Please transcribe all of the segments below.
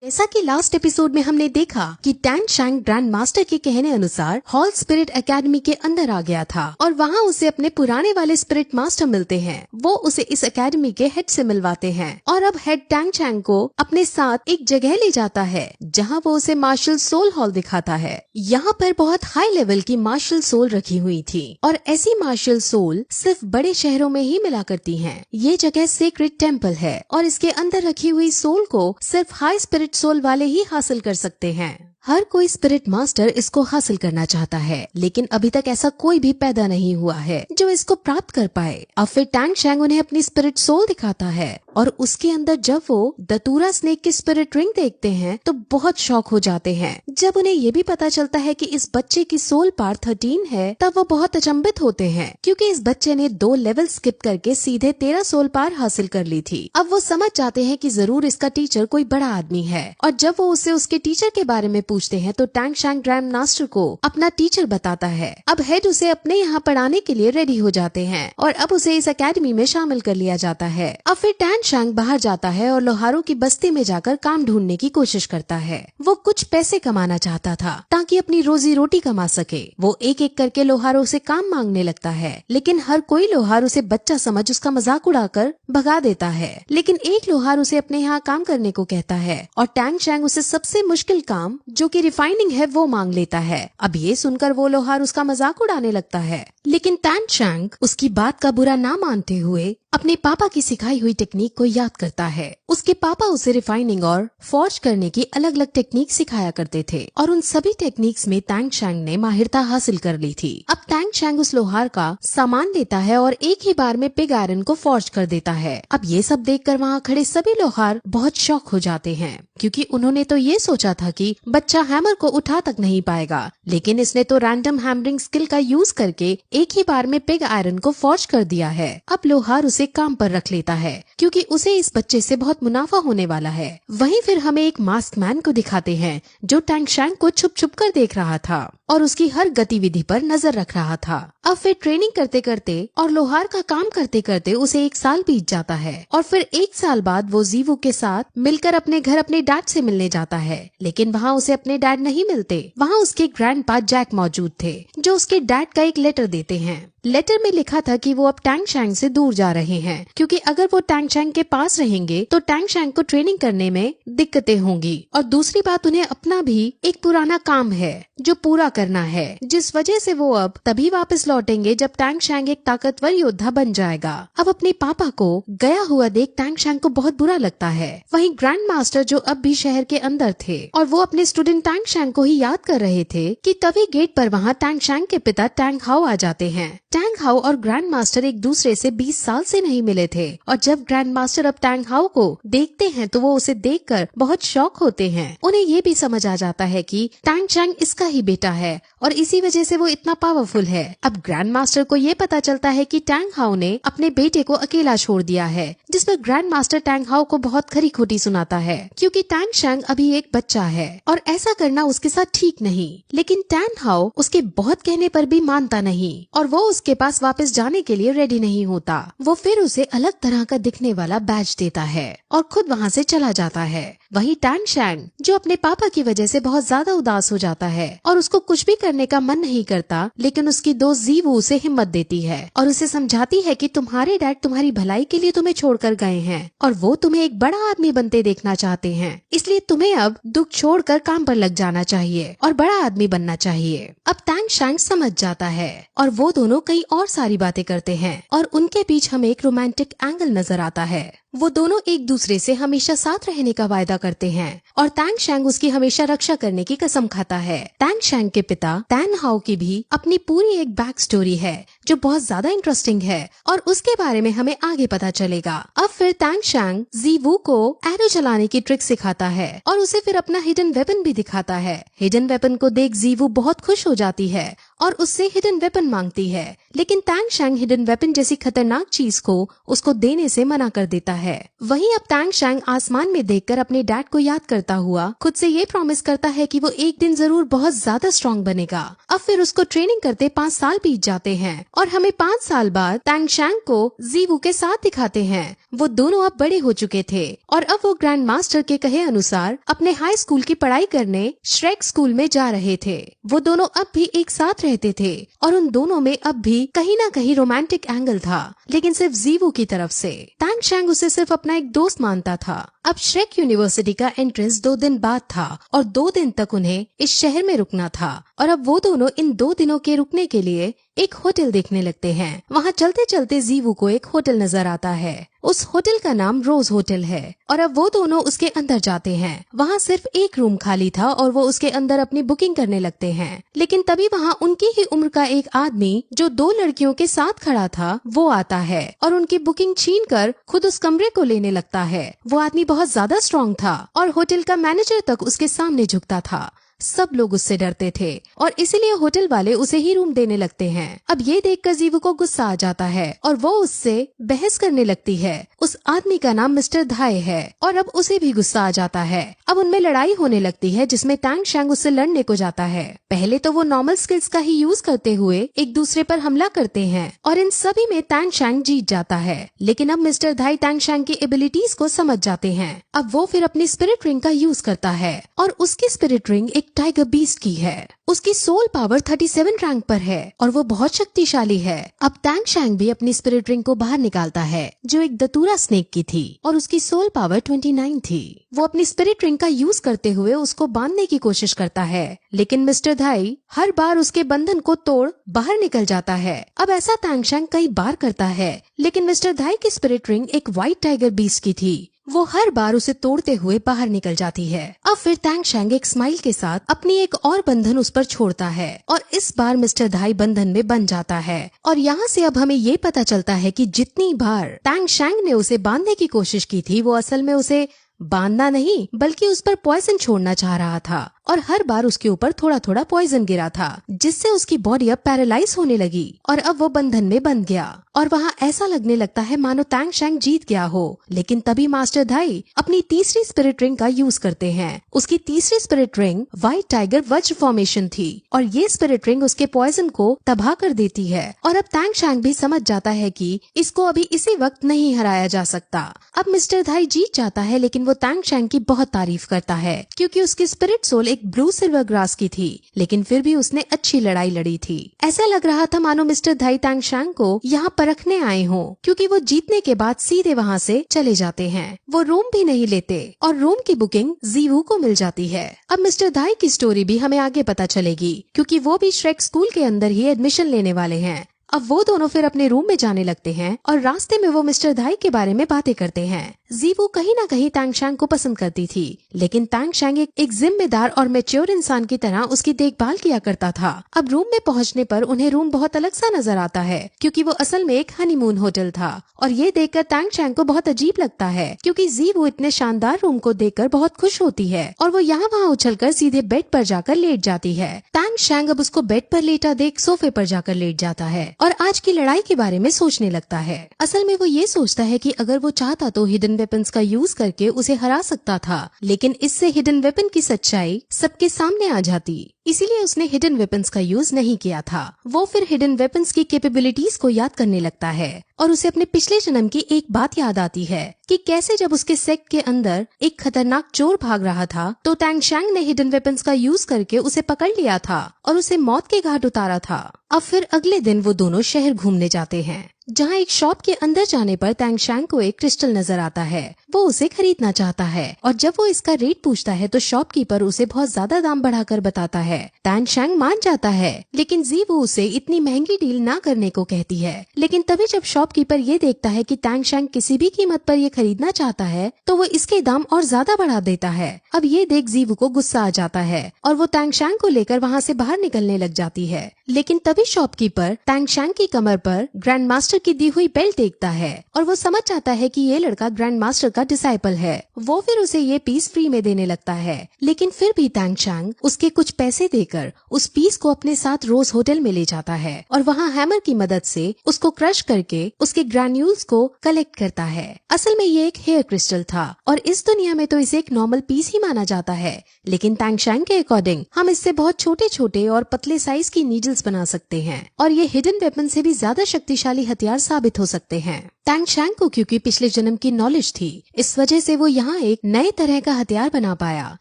जैसा कि last episode में हमने देखा कि टैंग शैंग ग्रैंड मास्टर के कहने अनुसार हॉल स्पिरिट एकेडमी के अंदर आ गया था और वहाँ उसे अपने पुराने वाले स्पिरिट मास्टर मिलते हैं। वो उसे इस एकेडमी के हेड से मिलवाते हैं और अब हेड टैंग शैंग को अपने साथ एक जगह ले जाता है जहाँ वो उसे मार्शल सोल हॉल दिखाता है। यहाँ पर बहुत हाई लेवल की मार्शल सोल रखी हुई थी और ऐसी मार्शल सोल सिर्फ बड़े शहरों में ही मिला करती है। ये जगह सेक्रेड टेम्पल है और इसके अंदर रखी हुई सोल को सिर्फ हाई स्पिरिट सोल वाले ही हासिल कर सकते हैं। हर कोई स्पिरिट मास्टर इसको हासिल करना चाहता है, लेकिन अभी तक ऐसा कोई भी पैदा नहीं हुआ है जो इसको प्राप्त कर पाए। अब फिर टैंग शैंग उन्हें अपनी स्पिरिट सोल दिखाता है और उसके अंदर जब वो दतूरा स्नेक की स्पिरिट रिंग देखते हैं तो बहुत शॉक हो जाते हैं। जब उन्हें ये भी पता चलता है कि इस बच्चे की सोल पार 13 है, तब वो बहुत अचंभित होते हैं क्योंकि इस बच्चे ने 2 लेवल स्किप करके सीधे 13 सोल पार हासिल कर ली थी। अब वो समझ जाते हैं कि जरूर इसका टीचर कोई बड़ा आदमी है और जब वो उसे उसके टीचर के बारे में पूछते हैं तो टैंग शैंग ग्रैंड मास्टर को अपना टीचर बताता है। अब हेड उसे अपने यहाँ पढ़ाने के लिए रेडी हो जाते हैं और अब उसे इस एकेडमी में शामिल कर लिया जाता है। अब फिर टैंग शैंग बाहर जाता है और लोहारों की बस्ती में जाकर काम ढूंढने की कोशिश करता है। वो कुछ पैसे कमाना चाहता था ताकि अपनी रोजी रोटी कमा सके। वो एक एक करके लोहारों से काम मांगने लगता है, लेकिन हर कोई लोहार उसे बच्चा समझ उसका मजाक उड़ाकर भगा देता है। लेकिन एक लोहार उसे अपने यहाँ काम करने को कहता है और टैंग शैंग उसे सबसे मुश्किल काम जो कि रिफाइनिंग है वो मांग लेता है। अब ये सुनकर वो लोहार उसका मजाक उड़ाने लगता है, लेकिन टैंग शैंग उसकी बात का बुरा ना मानते हुए अपने पापा की सिखाई हुई टेक्निक को याद करता है। उसके पापा उसे रिफाइनिंग और फॉर्ज करने की अलग अलग टेक्निक सिखाया करते थे और उन सभी टेक्निक्स में टैंग शैंग ने माहिरता हासिल कर ली थी। अब टैंग शैंग उस लोहार का सामान लेता है और एक ही बार में पिग आयरन को फॉर्ज कर देता है। अब ये सब देखकर वहाँ खड़े सभी लोहार बहुत शॉक हो जाते हैं क्योंकि उन्होंने तो ये सोचा था कि बच्चा हैमर को उठा तक नहीं पाएगा, लेकिन इसने तो रैंडम हैमरिंग स्किल का यूज करके एक ही बार में पिग आयरन को फॉर्ज कर दिया है। अब लोहार उसे काम पर रख लेता है क्योंकि उसे इस बच्चे से बहुत मुनाफा होने वाला है। वहीं फिर हमें एक मास्क मैन को दिखाते हैं जो टैंग शैंग को छुप छुप कर देख रहा था और उसकी हर गतिविधि पर नजर रख रहा था। अब फिर ट्रेनिंग करते करते और लोहार का काम करते करते उसे 1 साल बीत जाता है और फिर 1 साल बाद वो जीवू के साथ मिलकर अपने घर अपने डैड से मिलने जाता है, लेकिन वहाँ उसे अपने डैड नहीं मिलते। वहाँ उसके ग्रैंडपा जैक मौजूद थे जो उसके डैड का एक लेटर देते हैं। लेटर में लिखा था कि वो अब टैंग शैंग से दूर जा रहे हैं क्योंकि अगर वो टैंग शैंग के पास रहेंगे तो टैंग शैंग को ट्रेनिंग करने में दिक्कतें होंगी और दूसरी बात उन्हें अपना भी एक पुराना काम है जो पूरा करना है, जिस वजह से वो अब तभी वापस लौटेंगे जब टैंग शैंग एक ताकतवर योद्धा बन जाएगा। अब अपने पापा को गया हुआ देख टैंग शैंग को बहुत बुरा लगता है। वहीं ग्रैंड मास्टर जो अब भी शहर के अंदर थे और वो अपने स्टूडेंट टैंग शैंग को ही याद कर रहे थे कि तभी गेट पर वहाँ टैंग शैंग के पिता टैंग हाउ आ जाते हैं। टैंग हाउ और ग्रैंड मास्टर एक दूसरे से 20 साल से नहीं मिले थे और जब ग्रैंड मास्टर अब टैंग हाउ को देखते हैं तो वो उसे देखकर बहुत शॉक होते हैं। उन्हें ये भी समझ आ जाता है कि टैंग शैंग इसका ही बेटा है और इसी वजह से वो इतना पावरफुल है। अब ग्रैंड मास्टर को ये पता चलता है कि टैंग हाउ ने अपने बेटे को अकेला छोड़ दिया है, जिस पर ग्रैंड मास्टर टैंग हाउ को बहुत खरी खोटी सुनाता है क्योंकि टैंग शैंग अभी एक बच्चा है और ऐसा करना उसके साथ ठीक नहीं। लेकिन टैंग हाउ उसके बहुत कहने पर भी मानता नहीं और वो उसके पास वापस जाने के लिए रेडी नहीं होता। वो फिर उसे अलग तरह का दिखने वाला बैज देता है और खुद वहाँ से चला जाता है। वहीं टैंग शैंग जो अपने पापा की वजह से बहुत ज्यादा उदास हो जाता है और उसको कुछ भी करने का मन नहीं करता, लेकिन उसकी दोस्त जीवू उसे हिम्मत देती है और उसे समझाती है कि तुम्हारे डैड तुम्हारी भलाई के लिए तुम्हें छोड़कर गए हैं और वो तुम्हें एक बड़ा आदमी बनते देखना चाहते हैं, इसलिए तुम्हें अब दुख छोड़कर काम पर लग जाना चाहिए और बड़ा आदमी बनना चाहिए। अब टैंग शैंग समझ जाता है और वो दोनों कई और सारी बातें करते हैं और उनके बीच हमें एक रोमांटिक एंगल नजर आता है। वो दोनों एक दूसरे से हमेशा साथ रहने का वायदा करते हैं और टैंग शैंग उसकी हमेशा रक्षा करने की कसम खाता है। टैंग शैंग के पिता टैन हाउ की भी अपनी पूरी एक बैक स्टोरी है जो बहुत ज्यादा इंटरेस्टिंग है और उसके बारे में हमें आगे पता चलेगा। अब फिर टैंग शैंग जीवू को एरो चलाने की ट्रिक सिखाता है और उसे फिर अपना हिडन वेपन भी दिखाता है। हिडन वेपन को देख जीवू बहुत खुश हो जाती है और उससे हिडन वेपन मांगती है, लेकिन टैंग शैंग हिडन वेपन जैसी खतरनाक चीज को उसको देने से मना कर देता है। वहीं अब टैंग शैंग आसमान में देखकर अपने डैड को याद करता हुआ खुद से ये प्रॉमिस करता है कि वो एक दिन जरूर बहुत ज्यादा स्ट्रॉन्ग बनेगा। अब फिर उसको ट्रेनिंग करते 5 साल बीत जाते हैं और हमें 5 साल बाद टैंग शैंग को जीवू के साथ दिखाते हैं। वो दोनों अब बड़े हो चुके थे और अब वो ग्रैंड मास्टर के कहे अनुसार अपने हाई स्कूल की पढ़ाई करने श्रेक स्कूल में जा रहे थे। वो दोनों अब भी एक साथ रहते थे और उन दोनों में अब भी कहीं ना कहीं रोमांटिक एंगल था, लेकिन सिर्फ जीवू की तरफ से। टैंग शैंग उसे सिर्फ अपना एक दोस्त मानता था। अब श्रेक यूनिवर्सिटी का एंट्रेंस 2 दिन बाद था और 2 दिन तक उन्हें इस शहर में रुकना था और अब वो दोनों इन 2 दिनों के रुकने के लिए एक होटल देखने लगते हैं। वहाँ चलते चलते जीवू को एक होटल नजर आता है। उस होटल का नाम रोज होटल है और अब वो दोनों उसके अंदर जाते हैं। वहाँ सिर्फ एक रूम खाली था और वो उसके अंदर अपनी बुकिंग करने लगते हैं, लेकिन तभी वहाँ उनकी ही उम्र का एक आदमी जो 2 लड़कियों के साथ खड़ा था वो आता है और उनकी बुकिंग छीनकर खुद उस कमरे को लेने लगता है। वो आदमी बहुत ज्यादा स्ट्रॉन्ग था और होटल का मैनेजर तक उसके सामने झुकता था। सब लोग उससे डरते थे और इसीलिए होटल वाले उसे ही रूम देने लगते हैं। अब ये देखकर जीवू को गुस्सा आ जाता है और वो उससे बहस करने लगती है। उस आदमी का नाम मिस्टर धाय है और अब उसे भी गुस्सा आ जाता है। अब उनमें लड़ाई होने लगती है जिसमें टैंग शैंग उससे लड़ने को जाता है। पहले तो वो नॉर्मल स्किल्स का ही यूज करते हुए एक दूसरे पर हमला करते हैं और इन सभी में टैंग शैंग जीत जाता है, लेकिन अब मिस्टर धाय टैंग शैंग की एबिलिटीज को समझ जाते हैं। अब वो फिर अपनी स्पिरिट रिंग का यूज करता है और उसकी स्पिरिट रिंग एक टाइगर बीस्ट की है। उसकी सोल पावर 37 रैंक पर है और वो बहुत शक्तिशाली है। अब टैंग शैंग भी अपनी स्पिरिट रिंग को बाहर निकालता है जो एक दतूरा स्नेक की थी और उसकी सोल पावर 29 थी। वो अपनी स्पिरिट रिंग का यूज करते हुए उसको बांधने की कोशिश करता है, लेकिन मिस्टर धाई हर बार उसके बंधन को तोड़ बाहर निकल जाता है। अब ऐसा टैंग शैंग कई बार करता है, लेकिन मिस्टर धाई की स्पिरिट रिंग एक व्हाइट टाइगर बीस्ट की थी। वो हर बार उसे तोड़ते हुए बाहर निकल जाती है। अब फिर टैंग शैंग एक स्माइल के साथ अपनी एक और बंधन उस पर छोड़ता है और इस बार मिस्टर धाई बंधन में बंध जाता है। और यहाँ से अब हमें ये पता चलता है कि जितनी बार टैंग शैंग ने उसे बांधने की कोशिश की थी वो असल में उसे बांधना नहीं बल्कि उस पर पॉइजन छोड़ना चाह रहा था और हर बार उसके ऊपर थोड़ा थोड़ा पॉइजन गिरा था, जिससे उसकी बॉडी अब पैरालाइज होने लगी और अब वो बंधन में बंध गया और वहाँ ऐसा लगने लगता है मानो टैंग शैंग जीत गया हो। लेकिन तभी मास्टर धाई अपनी तीसरी स्पिरिट रिंग का यूज करते हैं। उसकी तीसरी स्पिरिट रिंग व्हाइट टाइगर वज्र फॉर्मेशन थी और ये स्पिरिट रिंग उसके पॉइजन को तबाह कर देती है और अब टैंग शैंग भी समझ जाता है कि इसको अभी इसी वक्त नहीं हराया जा सकता। अब मिस्टर धाई जीत जाता है, लेकिन वो टैंग शैंग की बहुत तारीफ करता है क्योंकि उसकी स्पिरिट सोल एक ब्लू सिल्वर ग्रास की थी, लेकिन फिर भी उसने अच्छी लड़ाई लड़ी थी। ऐसा लग रहा था मानो मिस्टर धाई टैंग शैंग को यहाँ परखने आए हों, क्योंकि वो जीतने के बाद सीधे वहाँ से चले जाते हैं। वो रूम भी नहीं लेते और रूम की बुकिंग जीवू को मिल जाती है। अब मिस्टर धाई की स्टोरी भी हमें आगे पता चलेगी क्योंकि वो भी श्रेक स्कूल के अंदर ही एडमिशन लेने वाले हैं। अब वो दोनों फिर अपने रूम में जाने लगते हैं और रास्ते में वो मिस्टर धाई के बारे में बातें करते हैं। जीवू कहीं ना कहीं टैंग शैंग को पसंद करती थी, लेकिन टैंग शैंग एक जिम्मेदार और मैच्योर इंसान की तरह उसकी देखभाल किया करता था। अब रूम में पहुंचने पर उन्हें रूम बहुत अलग सा नजर आता है क्योंकि वो असल में एक हनीमून होटल था और ये देखकर टैंग शैंग को बहुत अजीब लगता है क्योंकि जीवू इतने शानदार रूम को देखकर बहुत खुश होती है और वो यहाँ वहाँ उछलकर सीधे बेड पर जाकर लेट जाती है। टैंग शैंग अब उसको बेड पर लेटा देख सोफे पर जाकर लेट जाता है और आज की लड़ाई के बारे में सोचने लगता है। असल में वो ये सोचता है कि अगर वो चाहता तो हिडन वेपन्स का यूज करके उसे हरा सकता था, लेकिन इससे हिडन वेपन की सच्चाई सबके सामने आ जाती, इसीलिए उसने हिडन वेपन्स का यूज नहीं किया था। वो फिर हिडन वेपन्स की कैपेबिलिटीज को याद करने लगता है और उसे अपने पिछले जन्म की एक बात याद आती है कि कैसे जब उसके सेक्ट के अंदर एक खतरनाक चोर भाग रहा था तो टैंग शैंग ने हिडन वेपन्स का यूज करके उसे पकड़ लिया था और उसे मौत के घाट उतारा था। अब फिर अगले दिन वो दोनों शहर घूमने जाते हैं, जहाँ एक शॉप के अंदर जाने पर टैंग शैंग को एक क्रिस्टल नजर आता है। वो उसे खरीदना चाहता है और जब वो इसका रेट पूछता है तो शॉपकीपर उसे बहुत ज्यादा दाम बढ़ाकर बताता है। टैंग शैंग मान जाता है, लेकिन जीवू उसे इतनी महंगी डील ना करने को कहती है। लेकिन तभी जब शॉपकीपर ये देखता है कि टैंग शैंग किसी भी कीमत पर ये खरीदना चाहता है तो वो इसके दाम और ज्यादा बढ़ा देता है। अब ये देख जीवू को गुस्सा आ जाता है और वो टैंग शैंग को लेकर वहाँ से बाहर निकलने लग जाती है। लेकिन तभी शॉपकीपर टैंग शैंग की कमर पर ग्रैंड मास्टर की दी हुई बेल्ट देखता है और वो समझ जाता है कि ये लड़का ग्रैंड मास्टर का डिसाइपल है। वो फिर उसे ये पीस फ्री में देने लगता है, लेकिन फिर भी टैंग शैंग उसके कुछ पैसे देकर उस पीस को अपने साथ रोज होटल में ले जाता है और वहाँ हैमर की मदद से उसको क्रश करके उसके ग्रैन्यूल्स को कलेक्ट करता है। असल में ये एक हेयर क्रिस्टल था और इस दुनिया में तो इसे एक नॉर्मल पीस ही माना जाता है, लेकिन टैंग शैंग के अकॉर्डिंग हम इससे बहुत छोटे छोटे और पतले साइज की नीडल्स बना सकते हैं और ये हिडन वेपन से भी ज्यादा शक्तिशाली हथियार साबित हो सकते हैं। टैंग शैंग को क्योंकि पिछले जन्म की नॉलेज थी, इस वजह से वो यहाँ एक नए तरह का हथियार बना पाया।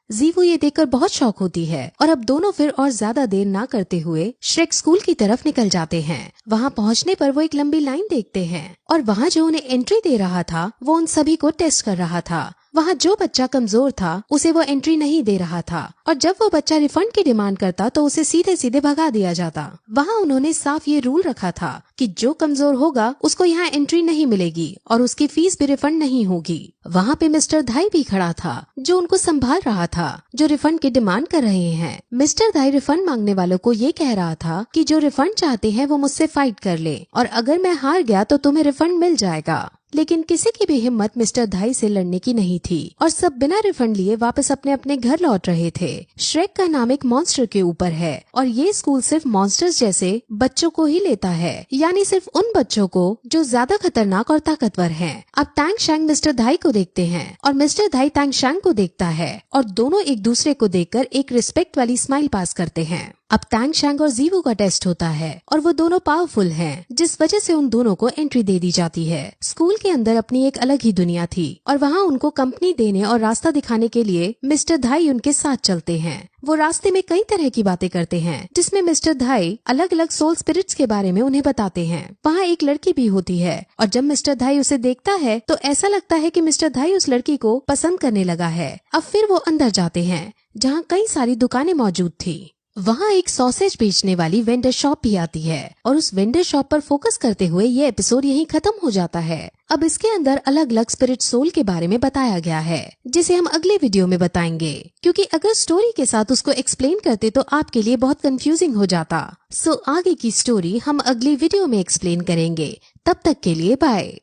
जीवू ये देखकर बहुत शौक होती है और अब दोनों फिर और ज्यादा देर ना करते हुए श्रेक स्कूल की तरफ निकल जाते हैं। वहाँ पहुँचने पर वो एक लंबी लाइन देखते हैं और वहाँ जो उन्हें एंट्री दे रहा था वो उन सभी को टेस्ट कर रहा था। वहाँ जो बच्चा कमजोर था उसे वो एंट्री नहीं दे रहा था और जब वो बच्चा रिफंड की डिमांड करता तो उसे सीधे सीधे भगा दिया जाता। वहाँ उन्होंने साफ ये रूल रखा था कि जो कमजोर होगा उसको यहाँ एंट्री नहीं मिलेगी और उसकी फीस भी रिफंड नहीं होगी। वहाँ पे मिस्टर धाई भी खड़ा था जो उनको संभाल रहा था, जो रिफंड की डिमांड कर रहे हैं। मिस्टर धाई रिफंड मांगने वालों को ये कह रहा था कि जो रिफंड चाहते हैं वो मुझसे फाइट कर ले और अगर मैं हार गया तो तुम्हें रिफंड मिल जाएगा। लेकिन किसी की भी हिम्मत मिस्टर धाई से लड़ने की नहीं थी और सब बिना रिफंड लिए वापस अपने अपने घर लौट रहे थे। श्रेक का नाम एक मॉन्स्टर के ऊपर है और ये स्कूल सिर्फ मॉन्स्टर्स जैसे बच्चों को ही लेता है, यानी सिर्फ उन बच्चों को जो ज्यादा खतरनाक और ताकतवर हैं। अब टैंग शैंग मिस्टर धाई को देखते हैं और मिस्टर धाई टैंग शैंग को देखता है और दोनों एक दूसरे को देखकर एक रिस्पेक्ट वाली स्माइल पास करते हैं। अब टैंग शैंग और जीवू का टेस्ट होता है और वो दोनों पावरफुल हैं, जिस वजह से उन दोनों को एंट्री दे दी जाती है। स्कूल के अंदर अपनी एक अलग ही दुनिया थी और वहाँ उनको कंपनी देने और रास्ता दिखाने के लिए मिस्टर धाई उनके साथ चलते हैं। वो रास्ते में कई तरह की बातें करते हैं जिसमें मिस्टर धाई अलग अलग सोल स्पिरिट्स के बारे में उन्हें बताते हैं। वहाँ एक लड़की भी होती है और जब मिस्टर धाई उसे देखता है तो ऐसा लगता है कि मिस्टर धाई उस लड़की को पसंद करने लगा है। अब फिर वो अंदर जाते हैं जहाँ कई सारी दुकानें मौजूद थी। वहाँ एक सॉसेज बेचने वाली वेंडर शॉप भी आती है और उस वेंडर शॉप पर फोकस करते हुए ये एपिसोड यहीं खत्म हो जाता है। अब इसके अंदर अलग अलग स्पिरिट सोल के बारे में बताया गया है जिसे हम अगले वीडियो में बताएंगे, क्योंकि अगर स्टोरी के साथ उसको एक्सप्लेन करते तो आपके लिए बहुत कंफ्यूजिंग हो जाता। सो आगे की स्टोरी हम अगली वीडियो में एक्सप्लेन करेंगे। तब तक के लिए बाय।